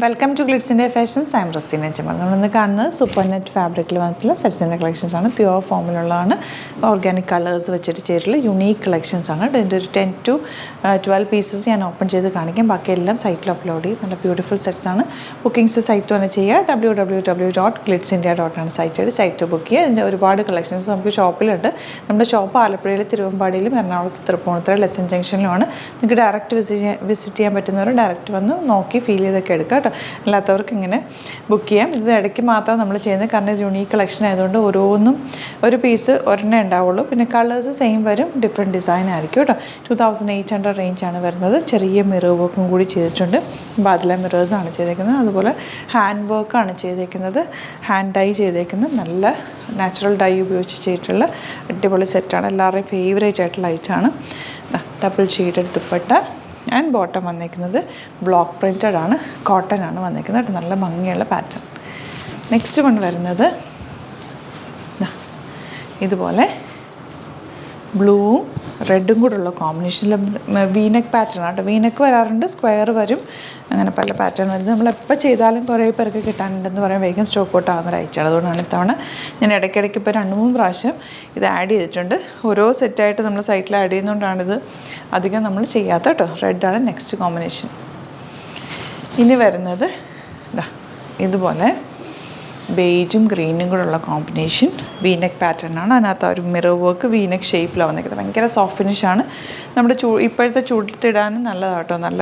Welcome to ഗ്ലിറ്റ്സിൻ്റെ fashions. I am Raseena Jamal. നമ്മളിന്ന് കാണുന്നത് സൂപ്പർ നെറ്റ് ഫാബ്രിക്കിൽ വന്നിട്ടുള്ള സെറ്റ്സിൻ്റെ കളക്ഷൻസ് ആണ്. പ്യുവർ ഫോമിലുള്ളതാണ്. ഓർഗാനിക് കളേഴ്സ് വെച്ചിട്ട് ചെയ്തിട്ടുള്ള യുണീക്ക് കളക്ഷൻസ് ആണ്. ഇതിൻ്റെ ഒരു 10 to 12 പീസസ് ഞാൻ ഓപ്പൺ ചെയ്ത് കാണിക്കാം. ബാക്കി എല്ലാം സൈറ്റിൽ അപ്ലോഡ് ചെയ്യും. നല്ല ബ്യൂട്ടിഫുൾ സെറ്റ്സ് ആണ്. ബുക്കിംഗ്സ് സൈറ്റ് തന്നെ ചെയ്യുക. www.glitzindia.com ആണ് സൈറ്റ് ബുക്ക് ചെയ്യുക. ഇതിൻ്റെ ഒരുപാട് കളക്ഷൻസ് നമുക്ക് ഷോപ്പിലുണ്ട്. നമ്മുടെ ഷോപ്പ് ആലപ്പുഴയിൽ, തിരുവമ്പാടിയിലും, എറണാകുളത്ത്, തൃപ്പൂണിത്തുറ, ലെസൺ ജംഗ്ഷനിലുമാണ്. നിങ്ങൾക്ക് ഡയറക്റ്റ് വിസിറ്റ് ചെയ്യാൻ പറ്റുന്നവർ ഡയറക്റ്റ് വന്ന് നോക്കി ഫീൽ ചെയ്തൊക്കെ എടുക്കുക. അല്ലാത്തവർക്ക് ഇങ്ങനെ ബുക്ക് ചെയ്യാം. ഇത് ഇടയ്ക്ക് മാത്രം നമ്മൾ ചെയ്യുന്നത്, കാരണം ഇത് യുണീക്ക് കളക്ഷൻ ആയതുകൊണ്ട് ഓരോന്നും ഒരു പീസ് ഒരെണ്ണേ ഉണ്ടാവുള്ളൂ. പിന്നെ കളേഴ്സ് സെയിം വരും, ഡിഫറെൻറ്റ് ഡിസൈൻ ആയിരിക്കും കേട്ടോ. 2800 റേഞ്ചാണ് വരുന്നത്. ചെറിയ മിറർ വർക്കും കൂടി ചെയ്തിട്ടുണ്ട്. ബാദ്ല മിറേഴ്സാണ് ചെയ്തേക്കുന്നത്. അതുപോലെ ഹാൻഡ് വർക്കാണ് ചെയ്തേക്കുന്നത്. ഹാൻഡ് ഡൈ ചെയ്തേക്കുന്നത് നല്ല നാച്ചുറൽ ഡൈ ഉപയോഗിച്ച് ചെയ്തിട്ടുള്ള അടിപൊളി സെറ്റാണ്. എല്ലാവരുടെയും ഫേവറേറ്റ് ആയിട്ടുള്ള ഐറ്റാണ്. Double shade dupatta and bottom വന്നേക്കുന്നത് ബ്ലോക്ക് പ്രിൻറ്റഡ് ആണ്, കോട്ടൺ ആണ് വന്നേക്കുന്നത്. നല്ല ഭംഗിയുള്ള പാറ്റേൺ. നെക്സ്റ്റ് വൺ വരുന്നത് ഇതുപോലെ ബ്ലൂവും റെഡും കൂടെയുള്ള കോമ്പിനേഷനിൽ വീനെക്ക് പാറ്റേൺ ആണ്. വീനെക്ക് വരാറുണ്ട്, സ്ക്വയർ വരും, അങ്ങനെ പല പാറ്റേൺ വരുന്നത്. നമ്മളെപ്പോൾ ചെയ്താലും കുറേ പേർക്ക് കിട്ടാനുണ്ടെന്ന് പറയാൻ വേഗം സ്റ്റോക്ക് ഔട്ട് ആകുന്ന ഒരാഴ്ചയാണ്. അതുകൊണ്ടാണ് ഇത്തവണ ഞാൻ ഇടയ്ക്കിടയ്ക്ക് ഇപ്പോൾ 2-3 പ്രാവശ്യം ഇത് ആഡ് ചെയ്തിട്ടുണ്ട്. ഓരോ സെറ്റായിട്ട് നമ്മൾ സൈറ്റിൽ ആഡ് ചെയ്യുന്നതുകൊണ്ടാണിത് അധികം നമ്മൾ ചെയ്യാത്ത കേട്ടോ. റെഡാണ് നെക്സ്റ്റ് കോമ്പിനേഷൻ. ഇനി വരുന്നത് ഇതുപോലെ ബേജും ഗ്രീനും കൂടെയുള്ള കോമ്പിനേഷൻ വീനെക്ക് പാറ്റേൺ ആണ്. അതിനകത്ത് ഒരു മിറർ വർക്ക് വീനെക്ക് ഷേപ്പിലാണ് വന്നിരിക്കുന്നത്. ഭയങ്കര സോഫ്റ്റ് ഫിനിഷാണ്. നമ്മുടെ ഇപ്പോഴത്തെ ചൂടിത്തിടാനും നല്ലതാട്ടോ. നല്ല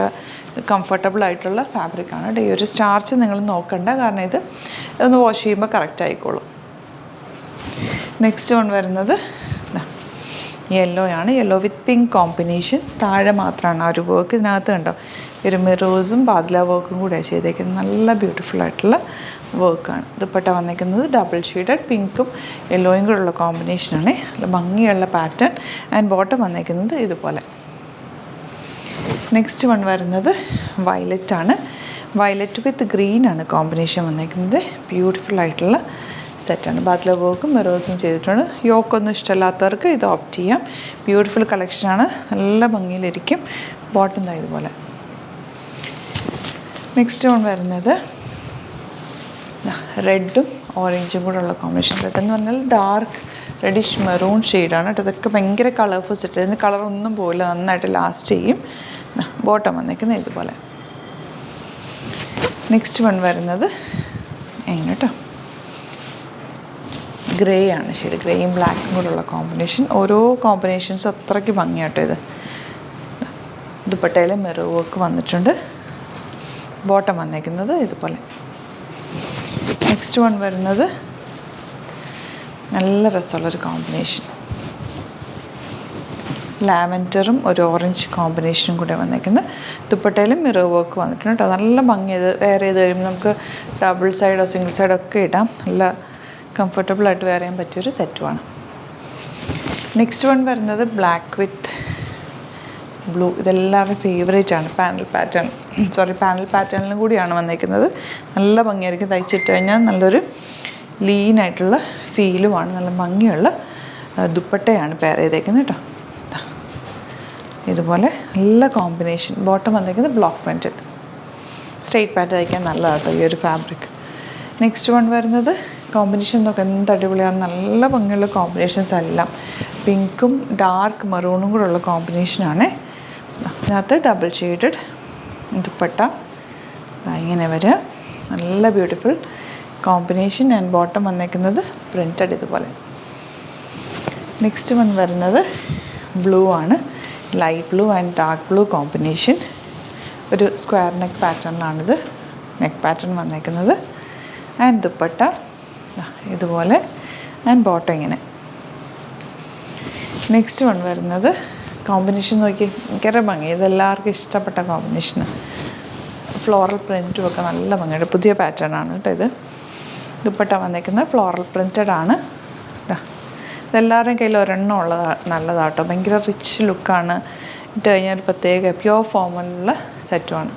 കംഫർട്ടബിൾ ആയിട്ടുള്ള ഫാബ്രിക്കാണ്. ഈ ഒരു സ്റ്റാർച്ച് നിങ്ങൾ നോക്കണ്ട, കാരണം ഇത് ഒന്ന് വാഷ് ചെയ്യുമ്പോൾ കറക്റ്റ് ആയിക്കോളും. നെക്സ്റ്റ് വൺ വരുന്നത് യെല്ലോ ആണ്. യെല്ലോ വിത്ത് പിങ്ക് കോമ്പിനേഷൻ. താഴെ മാത്രമാണ് ആ ഒരു വർക്ക്. ഇതിനകത്ത് കണ്ടോ ഒരു മിറേഴ്സും ബാദ്ല വർക്കും കൂടെ ചെയ്തേക്കുന്നത്. നല്ല ബ്യൂട്ടിഫുൾ ആയിട്ടുള്ള വർക്കാണ്. ദുപ്പട്ട വന്നിരിക്കുന്നത് ഡബിൾ ഷെയ്ഡഡ് പിങ്കും യെല്ലോയും കൂടെയുള്ള കോമ്പിനേഷനാണ്. നല്ല ഭംഗിയുള്ള പാറ്റേൺ. ആൻഡ് ബോട്ടം വന്നിരിക്കുന്നത് ഇതുപോലെ. നെക്സ്റ്റ് വൺ വരുന്നത് വയലറ്റ് ആണ്. വയലറ്റ് വിത്ത് ഗ്രീൻ ആണ് കോമ്പിനേഷൻ വന്നിരിക്കുന്നത്. ബ്യൂട്ടിഫുൾ ആയിട്ടുള്ള സെറ്റാണ്. ബാദ്ല വർക്കും മിറേഴ്സും ചെയ്തിട്ടുണ്ട്. യോക്കൊന്നും ഇഷ്ടമല്ലാത്തവർക്ക് ഇത് ഓപ്റ്റ് ചെയ്യാം. ബ്യൂട്ടിഫുൾ കളക്ഷനാണ്. നല്ല ഭംഗിയിലിരിക്കും. ബോട്ടം ദാ ഇതുപോലെ. നെക്സ്റ്റ് വൺ വരുന്നത് റെഡും ഓറഞ്ചും കൂടെ ഉള്ള കോമ്പിനേഷൻ. റെഡ് എന്ന് പറഞ്ഞാൽ ഡാർക്ക് റെഡിഷ് മെറൂൺ ഷെയ്ഡാണ് കേട്ടോ. ഇതൊക്കെ ഭയങ്കര കളർഫുൾ സെറ്റ്. ഇതിന് കളറൊന്നും പോയില്ല, നന്നായിട്ട് ലാസ്റ്റ് ചെയ്യും. ബോട്ടം വന്നിരിക്കുന്നത് ഇതുപോലെ. നെക്സ്റ്റ് വൺ വരുന്നത് കേട്ടോ ഗ്രേ ആണ് ഷെയ്ഡ്. ഗ്രേയും ബ്ലാക്കും കൂടെയുള്ള കോമ്പിനേഷൻ. ഓരോ കോമ്പിനേഷൻസും അത്രയ്ക്ക് ഭംഗിയാട്ടോ. ഇത് ദുപ്പട്ടയിൽ മിറർ വർക്ക് വന്നിട്ടുണ്ട്. ബോട്ടം വന്നിരിക്കുന്നത് ഇതുപോലെ. നെക്സ്റ്റ് വൺ വരുന്നത് നല്ല രസമുള്ളൊരു കോമ്പിനേഷൻ. ലാവൻഡറും ഒരു ഓറഞ്ച് കോമ്പിനേഷനും കൂടെ വന്നിരിക്കുന്നത്. ദുപ്പട്ടയിലും മിറർ വർക്ക് വന്നിട്ടുണ്ട് കേട്ടോ. നല്ല ഭംഗി. ഇത് വെയർ ചെയ്ത് കഴിയുമ്പോൾ നമുക്ക് ഡബിൾ സൈഡോ സിംഗിൾ സൈഡോ ഒക്കെ ഇടാം. നല്ല കംഫർട്ടബിളായിട്ട് വെയർ ചെയ്യാൻ പറ്റിയൊരു സെറ്റുമാണ്. നെക്സ്റ്റ് വൺ വരുന്നത് ബ്ലാക്ക് വിത്ത് ബ്ലൂ. ഇതെല്ലാവരുടെയും ഫേവറേറ്റ് ആണ്. പാനൽ പാറ്റേണിലും കൂടിയാണ് വന്നിരിക്കുന്നത്. നല്ല ഭംഗിയായിരിക്കും. തയ്ച്ചിട്ട് കഴിഞ്ഞാൽ നല്ലൊരു ലീനായിട്ടുള്ള ഫീലുമാണ്. നല്ല ഭംഗിയുള്ള ദുപ്പട്ടയാണ് പെയർ ചെയ്തേക്കുന്നത് കേട്ടോ. ഇതുപോലെ നല്ല കോമ്പിനേഷൻ. ബോട്ടം വന്നിരിക്കുന്നത് ബ്ലോക്ക് പ്രിൻറ്റഡ്. സ്ട്രെയിറ്റ് പാറ്റ് തയ്ക്കാൻ നല്ലതാട്ടോ ഈ ഒരു ഫാബ്രിക്. നെക്സ്റ്റ് വൺ വരുന്നത് കോമ്പിനേഷൻ നോക്കാം എന്ത് അടിപൊളിയാണ്. നല്ല ഭംഗിയുള്ള കോമ്പിനേഷൻസ് എല്ലാം. പിങ്കും ഡാർക്ക് മെറൂണും കൂടെ ഉള്ള കോമ്പിനേഷനാണ്. അതിനകത്ത് ഡബിൾ ഷെയ്ഡഡ് ദുപ്പട്ട ഇങ്ങനെ വരിക. നല്ല ബ്യൂട്ടിഫുൾ കോമ്പിനേഷൻ. ആൻഡ് ബോട്ടം വന്നേക്കുന്നത് പ്രിൻറ്റഡ് ഇതുപോലെ. നെക്സ്റ്റ് വൺ വരുന്നത് ബ്ലൂ ആണ്. Light blue and dark blue combination. ഒരു സ്ക്വയർ നെക്ക് പാറ്റേണിലാണിത് നെക്ക് പാറ്റേൺ വന്നേക്കുന്നത്. ആൻഡ് ദുപ്പട്ട ഇതുപോലെ. ആൻഡ് ബോട്ടം ഇങ്ങനെ. നെക്സ്റ്റ് വൺ വരുന്നത് കോമ്പിനേഷൻ നോക്കി ഭയങ്കര ഭംഗി. ഇതെല്ലാവർക്കും ഇഷ്ടപ്പെട്ട കോമ്പിനേഷന്. ഫ്ലോറൽ പ്രിൻറ്റും ഒക്കെ നല്ല ഭംഗിയുണ്ട്. പുതിയ പാറ്റേൺ ആണ് കേട്ടോ ഇത്. ദുപ്പട്ട വന്നിരിക്കുന്നത് ഫ്ലോറൽ പ്രിൻറ്റഡ് ആണ്. ഇതെല്ലാവരുടെയും കയ്യിൽ ഒരെണ്ണം നല്ലതാട്ടോ. ഭയങ്കര റിച്ച് ലുക്കാണ്. ഇട്ട് കഴിഞ്ഞാൽ ഒരു പ്രത്യേക പ്യുവർ ഫോമിലുള്ള സെറ്റുമാണ്.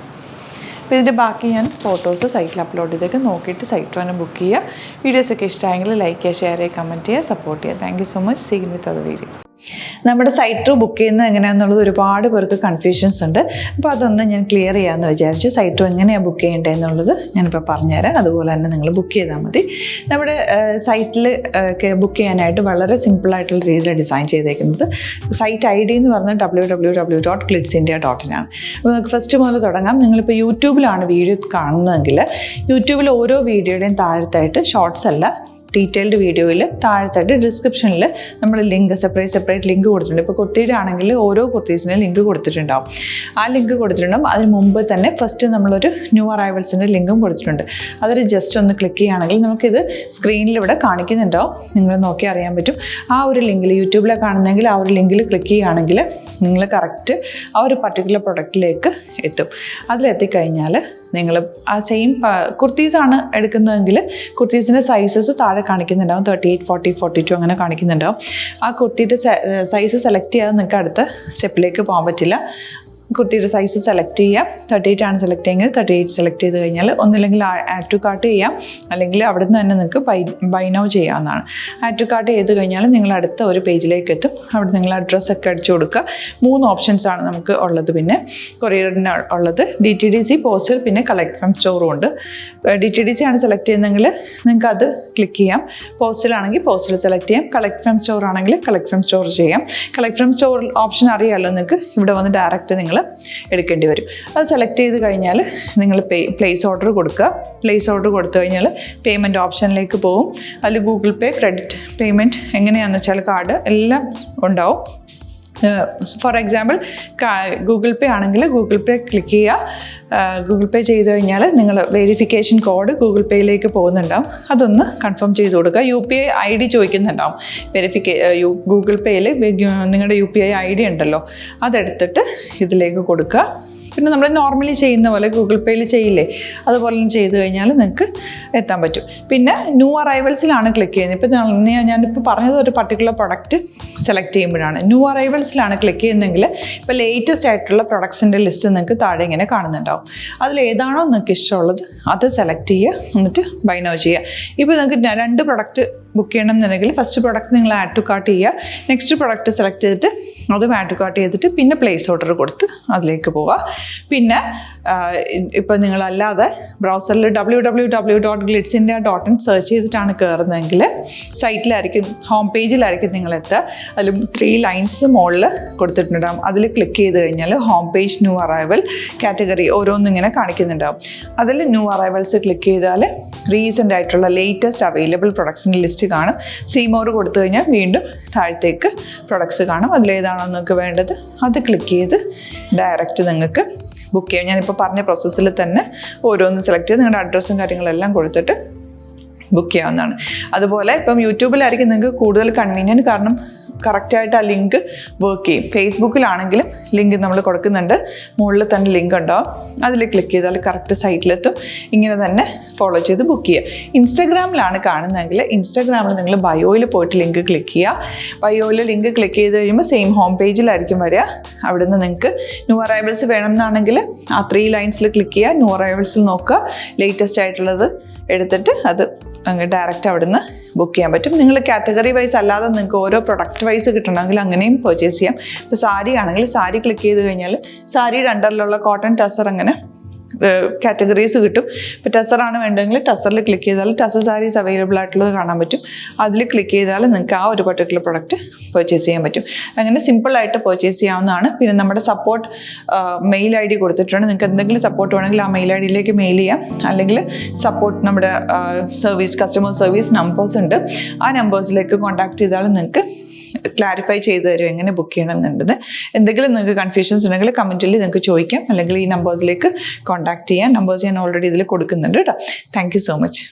അപ്പോൾ ഇതിൻ്റെ ബാക്കി ഞാൻ ഫോട്ടോസ് സൈറ്റിൽ അപ്ലോഡ് ചെയ്തേക്ക്. നോക്കിയിട്ട് സൈറ്റ് തന്നെ ബുക്ക് ചെയ്യുക. വീഡിയോസൊക്കെ ഇഷ്ടമായെങ്കിൽ ലൈക്ക് ചെയ്യുക, ഷെയർ ചെയ്യുക, കമൻറ്റ് ചെയ്യുക, സപ്പോർട്ട് ചെയ്യുക. Thank you so much. See you with other video. നമ്മുടെ സൈറ്റ് ത്രൂ ബുക്ക് ചെയ്യുന്നത് എങ്ങനെയാണെന്നുള്ളത് ഒരുപാട് പേർക്ക് കൺഫ്യൂഷൻസ് ഉണ്ട്. അപ്പോൾ അതൊന്ന് ഞാൻ ക്ലിയർ ചെയ്യാമെന്ന് വിചാരിച്ചു. സൈറ്റ് ത്രൂ എങ്ങനെയാണ് ബുക്ക് ചെയ്യേണ്ടത് എന്നുള്ളത് ഞാനിപ്പോൾ പറഞ്ഞുതരാം. അതുപോലെ തന്നെ നിങ്ങൾ ബുക്ക് ചെയ്താൽ മതി. നമ്മുടെ സൈറ്റിൽ ബുക്ക് ചെയ്യാനായിട്ട് വളരെ സിമ്പിളായിട്ടുള്ള രീതിയിൽ ഡിസൈൻ ചെയ്തേക്കുന്നത്. സൈറ്റ് ID എന്ന് പറഞ്ഞാൽ www.glitzindia.in ആണ്. അപ്പോൾ നമുക്ക് ഫസ്റ്റ് മുതൽ തുടങ്ങാം. നിങ്ങളിപ്പോൾ യൂട്യൂബിലാണ് വീഡിയോ കാണുന്നതെങ്കിൽ യൂട്യൂബിൽ ഓരോ വീഡിയോയുടെയും താഴത്തായിട്ട് ഷോർട്സ് അല്ല, ഡീറ്റെയിൽഡ് വീഡിയോയിൽ താഴത്തായിട്ട് ഡിസ്ക്രിപ്ഷനിൽ നമ്മൾ ലിങ്ക് സെപ്പറേറ്റ് ലിങ്ക് കൊടുത്തിട്ടുണ്ട്. ഇപ്പോൾ കുർത്തിയുടെ ആണെങ്കിൽ ഓരോ കുർത്തീസിനും ലിങ്ക് കൊടുത്തിട്ടുണ്ടാവും. ആ ലിങ്ക് കൊടുത്തിട്ടുണ്ടാവും. അതിന് മുമ്പ് തന്നെ ഫസ്റ്റ് നമ്മളൊരു ന്യൂ അറൈവൽസിൻ്റെ ലിങ്കും കൊടുത്തിട്ടുണ്ട്. അതൊരു ജസ്റ്റ് ഒന്ന് ക്ലിക്ക് ചെയ്യുകയാണെങ്കിൽ നമുക്കിത് സ്ക്രീനിൽ ഇവിടെ കാണിക്കുന്നുണ്ടാവും. നിങ്ങൾ നോക്കി അറിയാൻ പറ്റും. ആ ഒരു ലിങ്കിൽ യൂട്യൂബിലെ കാണുന്നെങ്കിൽ ആ ഒരു ലിങ്കിൽ ക്ലിക്ക് ചെയ്യുകയാണെങ്കിൽ നിങ്ങൾ കറക്റ്റ് ആ ഒരു പർട്ടിക്കുലർ പ്രൊഡക്റ്റിലേക്ക് എത്തും. അതിലെത്തിക്കഴിഞ്ഞാൽ നിങ്ങൾ ആ സെയിം കുർത്തീസാണ് എടുക്കുന്നതെങ്കിൽ കുർത്തീസിൻ്റെ സൈസസ് താഴെ കാണിക്കുന്നുണ്ടാവും. 38, 40, 42 അങ്ങനെ കാണിക്കുന്നുണ്ടാവും. ആ കുർത്തിയുടെ സൈസ് സെലക്ട് ചെയ്യാതെ നിങ്ങൾക്ക് അടുത്ത സ്റ്റെപ്പിലേക്ക് പോകാൻ പറ്റില്ല. കുർത്തിയുടെ സൈസ് സെലക്ട് ചെയ്യാം. 38 ആണ് സെലക്ട് ചെയ്യുന്നത്. 38 സെലക്ട് ചെയ്ത് കഴിഞ്ഞാൽ ഒന്നില്ലെങ്കിൽ ആഡ് ടു കാർട്ട് ചെയ്യാം, അല്ലെങ്കിൽ അവിടെ നിന്ന് തന്നെ നിങ്ങൾക്ക് ബൈ നൗ ചെയ്യാവുന്നതാണ്. ആഡ് ടു കാർട്ട് ചെയ്ത് കഴിഞ്ഞാൽ നിങ്ങൾ അടുത്ത ഒരു പേജിലേക്ക് എത്തും. അവിടെ നിങ്ങൾ അഡ്രസ്സൊക്കെ അടിച്ചു കൊടുക്കുക. 3 ഓപ്ഷൻസ് ആണ് നമുക്ക് ഉള്ളത്. പിന്നെ കൊറിയറിന് ഉള്ളത് DTDC, പോസ്റ്റൽ, പിന്നെ കളക്ട് ഫ്രം സ്റ്റോറും ഉണ്ട്. DTDC ആണ് സെലക്ട് ചെയ്യുന്നതെങ്കിൽ നിങ്ങൾക്ക് അത് ക്ലിക്ക് ചെയ്യാം. പോസ്റ്റലാണെങ്കിൽ പോസ്റ്റൽ സെലക്ട് ചെയ്യാം. കളക്ട് ഫ്രം സ്റ്റോർ ആണെങ്കിൽ കളക്ട് ഫ്രം സ്റ്റോർ ചെയ്യാം. കളക്ട് ഫ്രം സ്റ്റോർ ഓപ്ഷൻ അറിയാമല്ലോ നിങ്ങൾക്ക്. ഇവിടെ വന്ന് ഡയറക്റ്റ് നിങ്ങൾ എടുക്കേണ്ടി വരും. അത് സെലക്ട് ചെയ്ത് കഴിഞ്ഞാൽ നിങ്ങൾ പ്ലേസ് ഓർഡർ കൊടുക്കുക. പ്ലേസ് ഓർഡർ കൊടുത്തു കഴിഞ്ഞാൽ പേയ്മെൻറ്റ് ഓപ്ഷനിലേക്ക് പോകും. അതിൽ ഗൂഗിൾ പേ, ക്രെഡിറ്റ് പേയ്മെൻറ്റ് എങ്ങനെയാണെന്ന് വെച്ചാൽ കാർഡ് എല്ലാം ഉണ്ടാവും. ഫോർ എക്സാമ്പിൾ ഗൂഗിൾ പേ ആണെങ്കിൽ ഗൂഗിൾ പേ ക്ലിക്ക് ചെയ്യുക. ഗൂഗിൾ പേ ചെയ്ത് കഴിഞ്ഞാൽ നിങ്ങൾ വെരിഫിക്കേഷൻ കോഡ് ഗൂഗിൾ പേയിലേക്ക് പോകുന്നുണ്ടാവും. അതൊന്ന് കൺഫേം ചെയ്ത് കൊടുക്കുക. UPI ID ചോദിക്കുന്നുണ്ടാവും. ഗൂഗിൾ പേയിൽ നിങ്ങളുടെ UPI ID ഉണ്ടല്ലോ, അതെടുത്തിട്ട് ഇതിലേക്ക് കൊടുക്കുക. പിന്നെ നമ്മൾ നോർമലി ചെയ്യുന്ന പോലെ ഗൂഗിൾ പേയിൽ ചെയ്യില്ലേ, അതുപോലെ ചെയ്ത് കഴിഞ്ഞാൽ നിങ്ങൾക്ക് എത്താൻ പറ്റും. പിന്നെ ന്യൂ അറൈവൽസിലാണ് ക്ലിക്ക് ചെയ്യുന്നത്. ഇപ്പോൾ ഞാനിപ്പോൾ പറഞ്ഞത് ഒരു പർട്ടിക്കുലർ പ്രൊഡക്റ്റ് സെലക്ട് ചെയ്യുമ്പോഴാണ്. ന്യൂ അറൈവൽസിലാണ് ക്ലിക്ക് ചെയ്യുന്നതെങ്കിൽ ഇപ്പോൾ ലേറ്റസ്റ്റ് ആയിട്ടുള്ള പ്രൊഡക്ട്സിൻ്റെ ലിസ്റ്റ് നിങ്ങൾക്ക് താഴെ ഇങ്ങനെ കാണുന്നുണ്ടാവും. അതിലേതാണോ നിങ്ങൾക്ക് ഇഷ്ടമുള്ളത് അത് സെലക്ട് ചെയ്യുക, എന്നിട്ട് ബൈ നൗ ചെയ്യുക. ഇപ്പോൾ നിങ്ങൾക്ക് 2 പ്രൊഡക്റ്റ് ബുക്ക് ചെയ്യണം എന്നുണ്ടെങ്കിൽ ഫസ്റ്റ് പ്രൊഡക്റ്റ് നിങ്ങൾ ആഡ് ടു കാർട്ട് ചെയ്യുക. നെക്സ്റ്റ് പ്രൊഡക്റ്റ് സെലക്ട് ചെയ്തിട്ട് അതും ആഡ് ടു കാർട്ട് ചെയ്തിട്ട് പിന്നെ പ്ലേസ് ഓർഡർ കൊടുത്ത് അതിലേക്ക് പോവുക. പിന്നെ ഇപ്പോൾ നിങ്ങളല്ലാതെ ബ്രൗസറിൽ www.glitzindia.in സെർച്ച് ചെയ്തിട്ടാണ് കയറുന്നതെങ്കിൽ സൈറ്റിലായിരിക്കും, ഹോം പേജിലായിരിക്കും നിങ്ങളെത്തുക. അതിൽ 3 ലൈൻസ് മുകളിൽ കൊടുത്തിട്ടുണ്ടാകും. അതിൽ ക്ലിക്ക് ചെയ്ത് കഴിഞ്ഞാൽ home page, new arrival, category ഓരോന്നും ഇങ്ങനെ കാണിക്കുന്നുണ്ടാവും. അതിൽ ന്യൂ അറൈവൽസ് ക്ലിക്ക് ചെയ്താൽ റീസെൻ്റ് ആയിട്ടുള്ള ലേറ്റസ്റ്റ് അവൈലബിൾ പ്രൊഡക്ട്സിൻ്റെ ലിസ്റ്റ് കാണും. സീമോർ കൊടുത്തു കഴിഞ്ഞാൽ വീണ്ടും താഴത്തേക്ക് പ്രൊഡക്ട്സ് കാണും. അതിലേതാണോ നിങ്ങൾക്ക് വേണ്ടത് അത് ക്ലിക്ക് ചെയ്ത് ഡയറക്റ്റ് നിങ്ങൾക്ക് ബുക്ക് ചെയ്യാം. ഞാനിപ്പോൾ പറഞ്ഞ പ്രോസസ്സിൽ തന്നെ ഓരോന്ന് സെലക്ട് ചെയ്ത് നിങ്ങളുടെ അഡ്രസ്സും കാര്യങ്ങളെല്ലാം കൊടുത്തിട്ട് ബുക്ക് ചെയ്യാവുന്നതാണ്. അതുപോലെ ഇപ്പം യൂട്യൂബിലായിരിക്കും നിങ്ങൾക്ക് കൂടുതൽ കൺവീനിയൻറ്റ്, കാരണം കറക്റ്റായിട്ട് ആ ലിങ്ക് വർക്ക് ചെയ്യും. ഫേസ്ബുക്കിലാണെങ്കിലും ലിങ്ക് നമ്മൾ കൊടുക്കുന്നുണ്ട്, മുകളിൽ തന്നെ ലിങ്ക് ഉണ്ടാവും. അതിൽ ക്ലിക്ക് ചെയ്താൽ കറക്റ്റ് സൈറ്റിലെത്തും. ഇങ്ങനെ തന്നെ ഫോളോ ചെയ്ത് ബുക്ക് ചെയ്യുക. ഇൻസ്റ്റാഗ്രാമിലാണ് കാണുന്നതെങ്കിൽ ഇൻസ്റ്റാഗ്രാമിൽ നിങ്ങൾ ബയോയിൽ പോയിട്ട് ലിങ്ക് ക്ലിക്ക് ചെയ്യുക. ബയോയിൽ ലിങ്ക് ക്ലിക്ക് ചെയ്ത് കഴിയുമ്പോൾ സെയിം ഹോം പേജിലായിരിക്കും വരിക. അവിടുന്ന് നിങ്ങൾക്ക് ന്യൂ അറൈവൽസ് വേണമെന്നാണെങ്കിൽ ആ 3 ലൈൻസിൽ ക്ലിക്ക് ചെയ്യുക. ന്യൂ അറൈവൽസിൽ നോക്കുക, ലേറ്റസ്റ്റ് ആയിട്ടുള്ളത് എടുത്തിട്ട് അത് അങ്ങ് ഡയറക്റ്റ് അവിടുന്ന് ബുക്ക് ചെയ്യാൻ പറ്റും. നിങ്ങൾ കാറ്റഗറി വൈസ് അല്ലാതെ നിങ്ങൾക്ക് ഓരോ പ്രൊഡക്റ്റ് വൈസ് കിട്ടണമെങ്കിൽ അങ്ങനെയും പർച്ചേസ് ചെയ്യാം. ഇപ്പോൾ സാരി ആണെങ്കിൽ സാരി ക്ലിക്ക് ചെയ്ത് കഴിഞ്ഞാൽ സാരിയുടെ അണ്ടറിലുള്ള കോട്ടൺ, ടസർ അങ്ങനെ കാറ്റഗറീസ് കിട്ടും. ഇപ്പോൾ ടസറാണ് വേണ്ടതെങ്കിൽ ടസറിൽ ക്ലിക്ക് ചെയ്താൽ ടസർ സാരീസ് അവൈലബിൾ ആയിട്ടുള്ളത് കാണാൻ പറ്റും. അതിൽ ക്ലിക്ക് ചെയ്താൽ നിങ്ങൾക്ക് ആ ഒരു പർട്ടിക്കുലർ പ്രൊഡക്റ്റ് പർച്ചേസ് ചെയ്യാൻ പറ്റും. അങ്ങനെ സിമ്പിളായിട്ട് പർച്ചേസ് ചെയ്യാവുന്നതാണ്. പിന്നെ നമ്മുടെ സപ്പോർട്ട് മെയിൽ ID കൊടുത്തിട്ടുണ്ട്. നിങ്ങൾക്ക് എന്തെങ്കിലും സപ്പോർട്ട് വേണമെങ്കിൽ ആ മെയിൽ IDയിലേക്ക് മെയിൽ ചെയ്യാം. അല്ലെങ്കിൽ സപ്പോർട്ട് നമ്മുടെ കസ്റ്റമർ സർവീസ് നമ്പേഴ്സ് ഉണ്ട്. ആ നമ്പേഴ്സിലേക്ക് കോൺടാക്ട് ചെയ്താൽ നിങ്ങൾക്ക് ക്ലാരിഫൈ ചെയ്ത് തരും എങ്ങനെ ബുക്ക് ചെയ്യണം എന്നുള്ളത്. എന്തെങ്കിലും നിങ്ങൾക്ക് കൺഫ്യൂഷൻസ് ഉണ്ടെങ്കിൽ കമൻറ്റിൽ നിങ്ങൾക്ക് ചോദിക്കാം, അല്ലെങ്കിൽ ഈ നമ്പേഴ്സിലേക്ക് കോൺടാക്ട് ചെയ്യാം. നമ്പേഴ്സ് ഞാൻ ഓൾറെഡി ഇതിൽ കൊടുക്കുന്നുണ്ട് കേട്ടോ. Thank you so much.